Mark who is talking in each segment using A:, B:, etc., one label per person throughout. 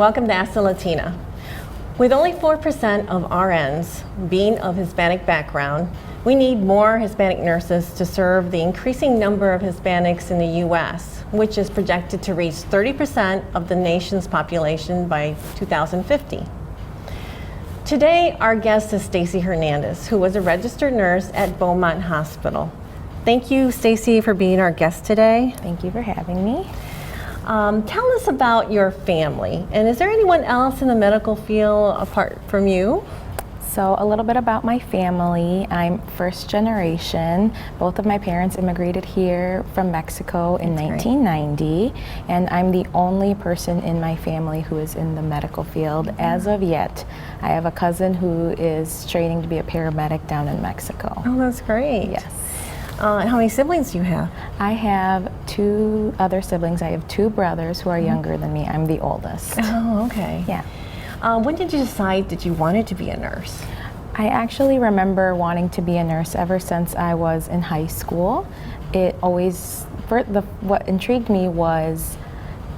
A: Welcome to Ask the Latina. With only 4% of RNs being of Hispanic background, we need more Hispanic nurses to serve the increasing number of Hispanics in the U.S., which is projected to reach 30% of the nation's population by 2050. Today, our guest is Stacey Hernandez, who was a registered nurse at Beaumont Hospital. Thank you, Stacey, for being our guest today.
B: Thank you for having me.
A: Tell us about your family, and is there anyone else in the medical field apart from you?
B: So a little bit about my family. I'm first generation. Both of my parents immigrated here from Mexico in 1990, and I'm the only person in my family who is in the medical field as of yet. I have a cousin who is training to be a paramedic down in Mexico.
A: Oh, that's great.
B: Yes.
A: How many siblings do you have?
B: I have 2 other siblings. I have 2 brothers who are younger than me. I'm the oldest.
A: Oh, okay.
B: Yeah.
A: When did you decide that you wanted to be a nurse?
B: I actually remember wanting to be a nurse ever since I was in high school. It always, what intrigued me was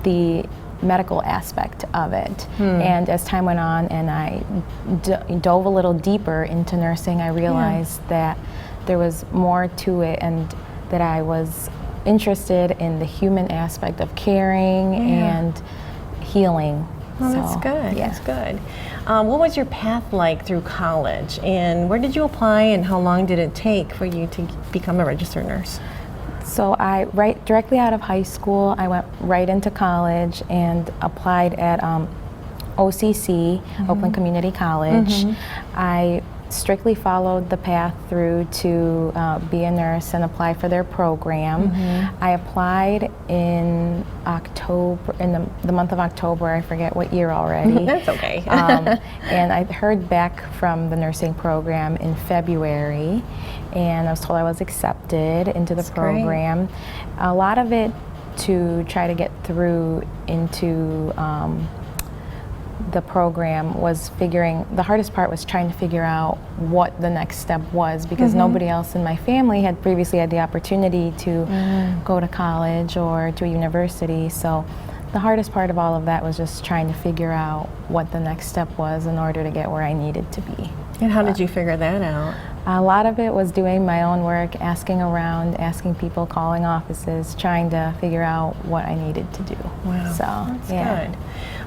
B: the medical aspect of it. And as time went on and I dove a little deeper into nursing, I realized that there was more to it and that I was interested in the human aspect of caring and healing.
A: Well, that's good.
B: Yeah.
A: That's good. What was your path like through college, and where did you apply, and how long did it take for you to become a registered nurse?
B: So directly out of high school, I went right into college and applied at OCC, Oakland Community College. I strictly followed the path through to be a nurse and apply for their program. I applied in October, in the month of October, I forget what year already.
A: That's okay.
B: And I heard back from the nursing program in February, and I was told I was accepted into the program. Great. A lot of it to try to get through into the program was the hardest part was trying to figure out what the next step was, because nobody else in my family had previously had the opportunity to go to college or to a university. So the hardest part of all of that was just trying to figure out what the next step was in order to get where I needed to be.
A: And how did you figure that out?
B: A lot of it was doing my own work, asking around, asking people, calling offices, trying to figure out what I needed to do.
A: Wow,
B: so
A: that's good.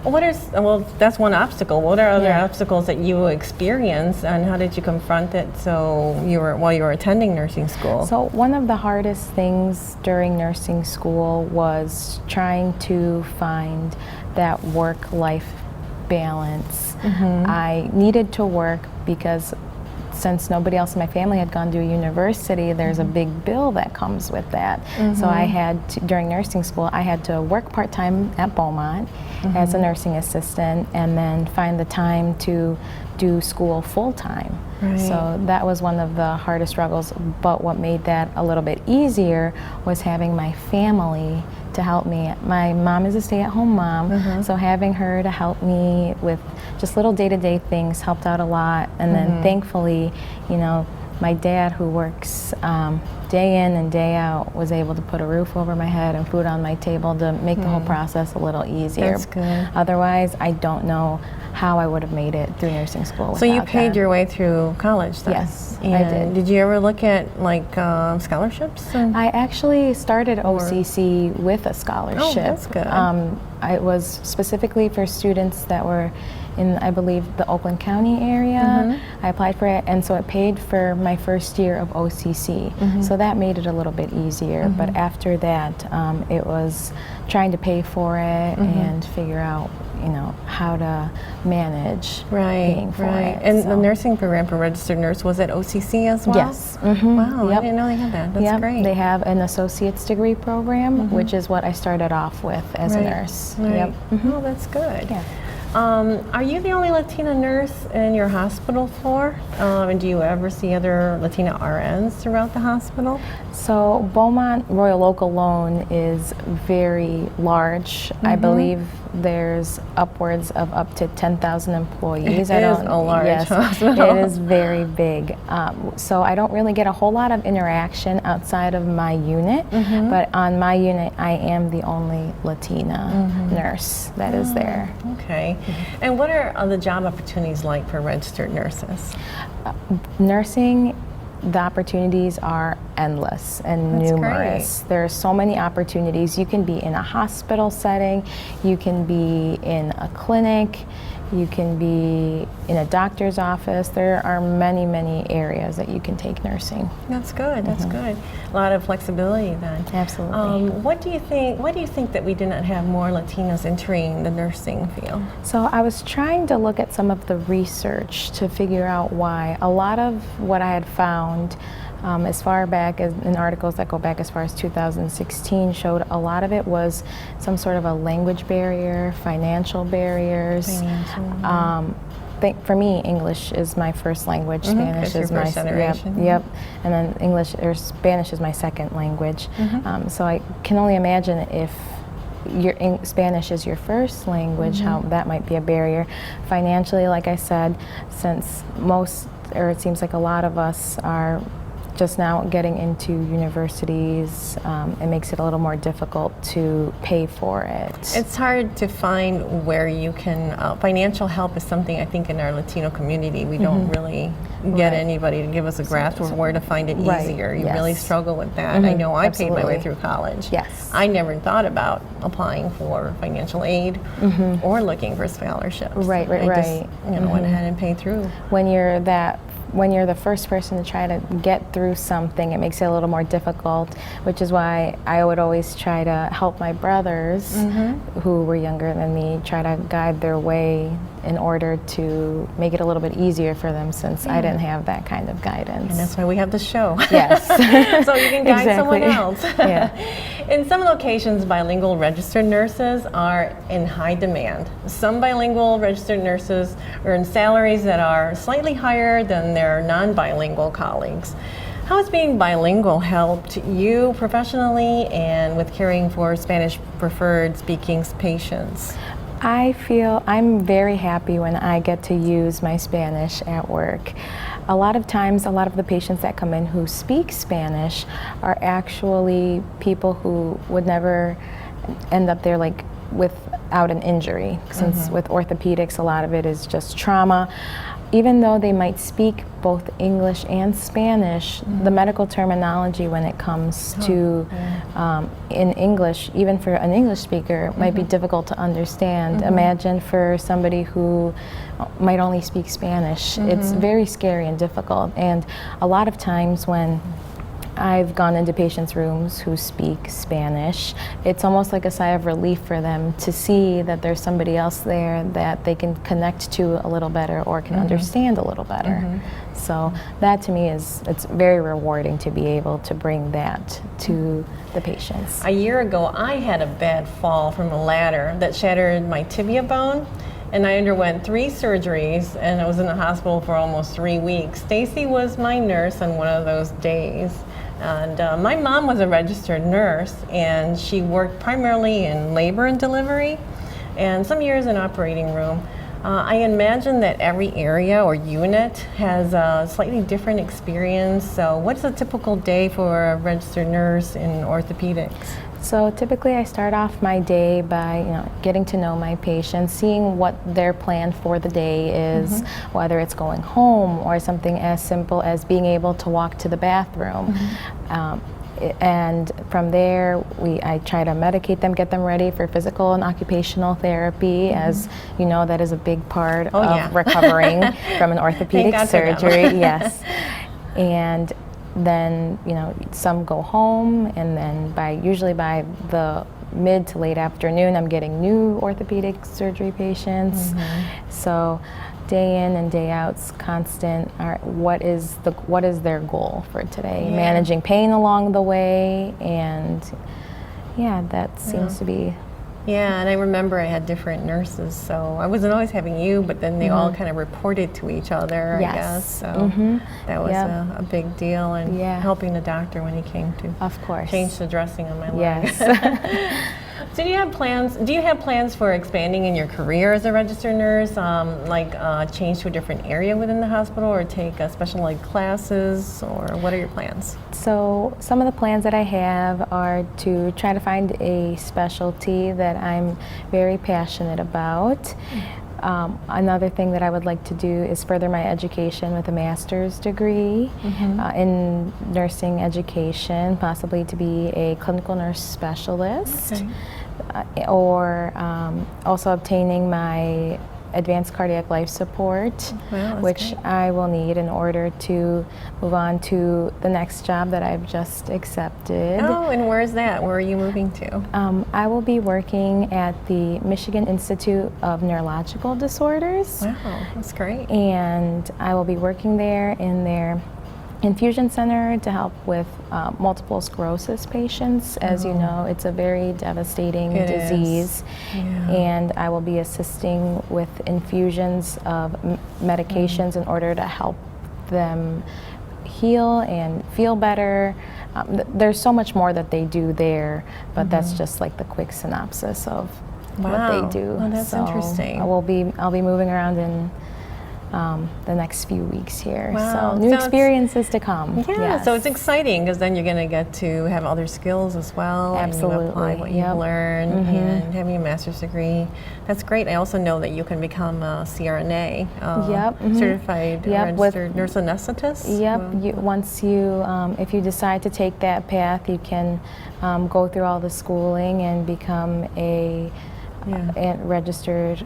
A: Well, that's one obstacle. What are other obstacles that you experienced, and how did you confront it while you were attending nursing school?
B: So one of the hardest things during nursing school was trying to find that work-life balance. I needed to work because since nobody else in my family had gone to a university, there's a big bill that comes with that. So I had to, during nursing school, I had to work part-time at Beaumont as a nursing assistant, and then find the time to do school full-time. So that was one of the hardest struggles, but what made that a little bit easier was having my family to help me. My mom is a stay-at-home mom, so having her to help me with just little day-to-day things helped out a lot. And then thankfully, you know, my dad, who works day in and day out, was able to put a roof over my head and food on my table to make the whole process a little easier.
A: That's good.
B: Otherwise, I don't know how I would have made it through nursing school.
A: So you paid your way through college then?
B: Yes,
A: and
B: I did.
A: Did you ever look at like scholarships?
B: I actually started OCC with a scholarship.
A: Oh, that's good.
B: It was specifically for students that were in, I believe, the Oakland County area. I applied for it, and so it paid for my first year of OCC. So that made it a little bit easier. But after that, it was trying to pay for it and figure out, you know, how to manage paying for it.
A: And the nursing program for registered nurse was at OCC as well?
B: Yes.
A: Wow, I didn't know they had that. That's great.
B: They have an associate's degree program, which is what I started off with as a nurse.
A: Oh, that's good.
B: Yeah.
A: Are you the only Latina nurse in your hospital floor? And do you ever see other Latina RNs throughout the hospital?
B: So Beaumont Royal Oak alone is very large. I believe there's upwards of up to 10,000 employees.
A: It is a large hospital.
B: It is very big. So I don't really get a whole lot of interaction outside of my unit, but on my unit I am the only Latina nurse that is there.
A: Okay. And what are the job opportunities like for registered nurses?
B: Nursing, the opportunities are endless and
A: That's
B: numerous. There are so many opportunities. You can be in a hospital setting, you can be in a clinic, you can be in a doctor's office. There are many, many areas that you can take nursing.
A: That's good. That's good. A lot of flexibility then.
B: Absolutely.
A: What do you think? Why do you think that we do not have more Latinos entering the nursing field?
B: So I was trying to look at some of the research to figure out why. A lot of what I had found as far back as in articles that go back as far as 2016 showed a lot of it was some sort of a language barrier, financial barriers. For me, English is my first language. Spanish is my yep, and then English or Spanish is my second language. So I can only imagine if Spanish is your first language, how that might be a barrier. Financially, like I said, since it seems like a lot of us are just now getting into universities, it makes it a little more difficult to pay for it.
A: It's hard to find where you can, financial help is something I think in our Latino community we don't really get anybody to give us a grasp of where to find it easier. You really struggle with that. I know I paid my way through college.
B: Yes.
A: I never thought about applying for financial aid or looking for scholarships.
B: Right.
A: I just, went ahead and paid through.
B: When you're the first person to try to get through something, it makes it a little more difficult, which is why I would always try to help my brothers who were younger than me, try to guide their way in order to make it a little bit easier for them since I didn't have that kind of guidance.
A: And that's why we have the show.
B: Yes.
A: So you can guide someone else.
B: Yeah.
A: In some locations, bilingual registered nurses are in high demand. Some bilingual registered nurses earn salaries that are slightly higher than their non-bilingual colleagues. How has being bilingual helped you professionally and with caring for Spanish preferred speaking patients?
B: I feel I'm very happy when I get to use my Spanish at work. A lot of times, a lot of the patients that come in who speak Spanish are actually people who would never end up there without an injury. Since with orthopedics, a lot of it is just trauma. Even though they might speak both English and Spanish, the medical terminology when it comes to in English, even for an English speaker, might be difficult to understand. Imagine for somebody who might only speak Spanish. It's very scary and difficult. And a lot of times when I've gone into patients' rooms who speak Spanish, it's almost like a sigh of relief for them to see that there's somebody else there that they can connect to a little better or can understand a little better. So that to me it's very rewarding to be able to bring that to the patients.
A: A year ago, I had a bad fall from a ladder that shattered my tibia bone. And I underwent 3 surgeries, and I was in the hospital for almost 3 weeks. Stacey was my nurse on one of those days. And my mom was a registered nurse, and she worked primarily in labor and delivery, and some years in operating room. I imagine that every area or unit has a slightly different experience. So what's a typical day for a registered nurse in orthopedics?
B: So typically I start off my day by getting to know my patients, seeing what their plan for the day is, whether it's going home or something as simple as being able to walk to the bathroom. And from there, I try to medicate them, get them ready for physical and occupational therapy, as you know, that is a big part of recovering from an orthopedic surgery. Yes. And then, some go home, and then usually by the mid to late afternoon, I'm getting new orthopedic surgery patients. So day in and day out's constant. What is their goal for today? Managing pain along the way, and that seems to be.
A: Yeah, and I remember I had different nurses, so I wasn't always having you, but then they all kind of reported to each other, I guess. So that was a big deal, and helping the doctor when he came to
B: of course
A: change the dressing on my leg.
B: Yes.
A: So do you have plans? Do you have plans for expanding in your career as a registered nurse, change to a different area within the hospital, or take special ed classes, or what are your plans?
B: So some of the plans that I have are to try to find a specialty that I'm very passionate about. Another thing that I would like to do is further my education with a master's degree in nursing education, possibly to be a clinical nurse specialist, or also obtaining my advanced cardiac life support, which
A: great.
B: I will need in order to move on to the next job that I've just accepted.
A: Oh, and where is that? Where are you moving to?
B: I will be working at the Michigan Institute of Neurological Disorders.
A: Wow, that's great.
B: And I will be working there in their infusion center to help with multiple sclerosis patients. As you know, it's a very devastating disease. And I will be assisting with infusions of medications in order to help them heal and feel better. There's so much more that they do there, but that's just like the quick synopsis of what they do.
A: Oh, that's interesting.
B: I'll be moving around in the next few weeks here.
A: Wow.
B: So new experiences to come.
A: Yeah, so it's exciting because then you're going to get to have other skills as well.
B: Absolutely.
A: And you apply what you've learned, and having a master's degree. That's great. I also know that you can become a CRNA, certified registered nurse anesthetist.
B: Yep. Once you, if you decide to take that path, you can go through all the schooling and become a registered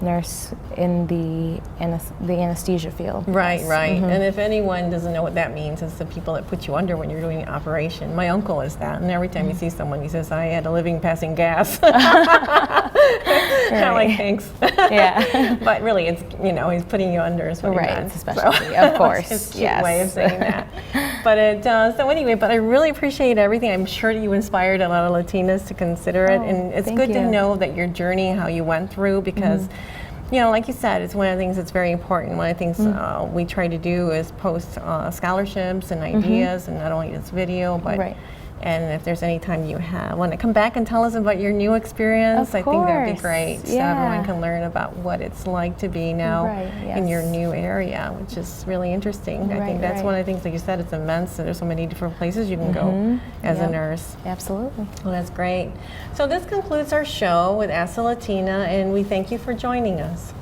B: nurse in the anesthesia field.
A: Right. And if anyone doesn't know what that means, it's the people that put you under when you're doing an operation. My uncle is that, and every time you see someone, he says, "I had a living passing gas." I'm like, thanks.
B: Yeah.
A: But really, it's he's putting you under is what he meant.
B: It's a specialty, of course.
A: It's a cute way of saying that. But so anyway, but I really appreciate everything. I'm sure that you inspired a lot of Latinas to consider it, and it's good to know that your journey, how you went through, because like you said, it's one of the things that's very important. One of the things we try to do is post scholarships and ideas, and not only this video, but and if there's any time you want to come back and tell us about your new experience, I think that'd be great. So everyone can learn about what it's like to be now in your new area, which is really interesting. I think that's one of the things, like you said, it's immense. So there's so many different places you can go as a nurse.
B: Absolutely.
A: Well, that's great. So this concludes our show with Ask a Latina, and we thank you for joining us.